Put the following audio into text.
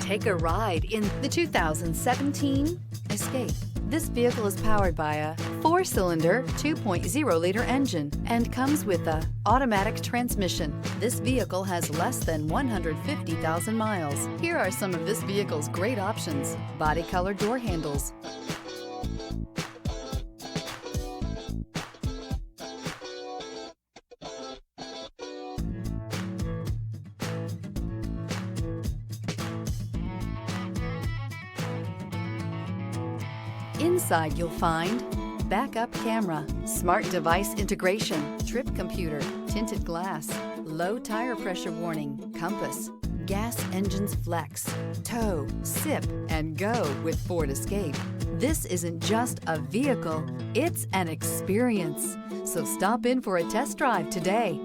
Take a ride in the 2017 Escape. This vehicle is powered by a 4-cylinder, 2.0-liter engine and comes with a automatic transmission. This vehicle has less than 150,000 miles. Here are some of this vehicle's great options: body color door handles, inside you'll find backup camera, smart device integration, trip computer, tinted glass, low tire pressure warning, compass, gas engines flex, tow, sip, and go with Ford Escape. This isn't just a vehicle, it's an experience. So stop in for a test drive today.